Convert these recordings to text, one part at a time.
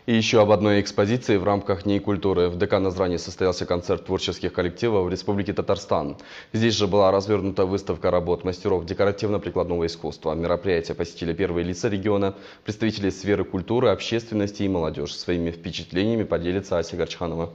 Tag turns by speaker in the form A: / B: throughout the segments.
A: И еще об одной экспозиции в рамках Дней культуры. В ДК Назрани состоялся концерт творческих коллективов в Республике Татарстан. Здесь же была развернута выставка работ мастеров декоративно-прикладного искусства. Мероприятие посетили первые лица региона, представители сферы культуры, общественности и молодежь. Своими впечатлениями поделится Ася Горчханова.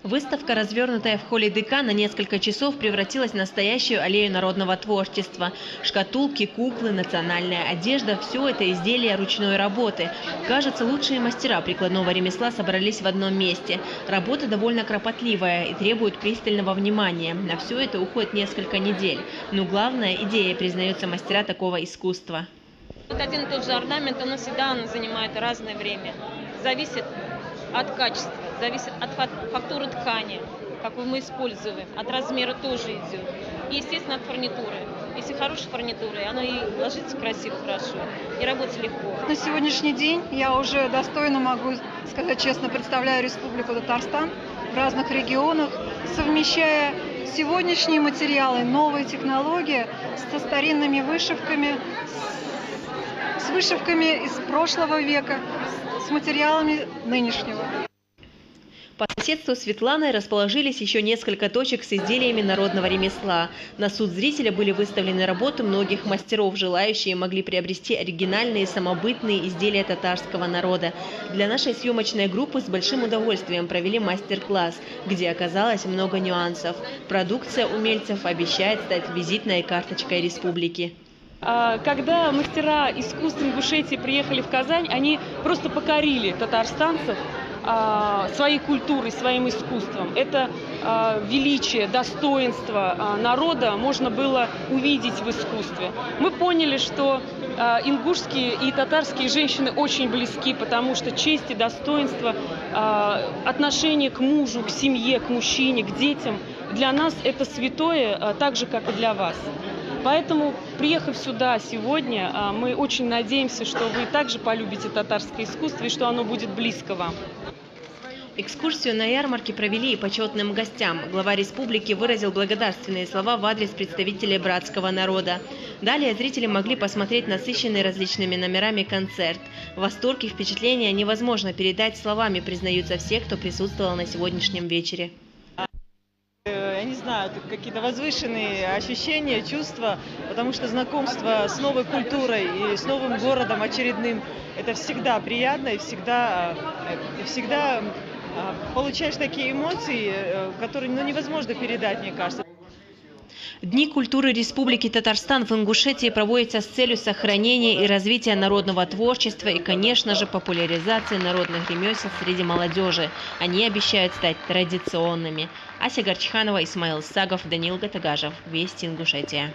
B: Выставка, развернутая в холле ДК, на несколько часов превратилась в настоящую аллею народного творчества. Шкатулки, куклы, национальная одежда – все это изделия ручной работы. Кажется, лучшие мастера прикладного ремесла собрались в одном месте. Работа довольно кропотливая и требует пристального внимания. На все это уходит несколько недель. Но главная идея, признаются мастера такого искусства.
C: Вот один и тот же орнамент, он всегда занимает разное время. Зависит от качества, зависит от фактуры ткани, какую мы используем, от размера тоже идет. И, естественно, от фурнитуры. Если хорошая фурнитура, оно и ложится красиво, хорошо, и работать легко.
D: На сегодняшний день я уже достойно могу сказать честно, представляю Республику Татарстан в разных регионах, совмещая сегодняшние материалы, новые технологии со старинными вышивками, с вышивками из прошлого века, с материалами нынешнего.
B: По соседству с Светланой расположились еще несколько точек с изделиями народного ремесла. На суд зрителя были выставлены работы многих мастеров. Желающие могли приобрести оригинальные самобытные изделия татарского народа. Для нашей съемочной группы с большим удовольствием провели мастер-класс, где оказалось много нюансов. Продукция умельцев обещает стать визитной карточкой республики.
E: Когда мастера искусств Ингушетии приехали в Казань, они просто покорили татарстанцев своей культурой, своим искусством. Это величие, достоинство народа можно было увидеть в искусстве. Мы поняли, что ингушские и татарские женщины очень близки, потому что честь и достоинство, отношение к мужу, к семье, к мужчине, к детям для нас это святое, так же, как и для вас. Поэтому, приехав сюда сегодня, мы очень надеемся, что вы также полюбите татарское искусство и что оно будет близко вам.
B: Экскурсию на ярмарке провели и почетным гостям. Глава республики выразил благодарственные слова в адрес представителей братского народа. Далее зрители могли посмотреть насыщенный различными номерами концерт. Восторг и впечатления невозможно передать словами, признаются все, кто присутствовал на сегодняшнем вечере.
F: Я не знаю, какие-то возвышенные ощущения, чувства, потому что знакомство с новой культурой и с новым городом очередным – это всегда приятно и всегда получаешь такие эмоции, которые невозможно передать, мне кажется.
B: Дни культуры Республики Татарстан в Ингушетии проводятся с целью сохранения и развития народного творчества и, конечно же, популяризации народных ремесел среди молодежи. Они обещают стать традиционными. Ася Горчханова, Исмаил Сагов, Даниил Гатагажев. Вести Ингушетия.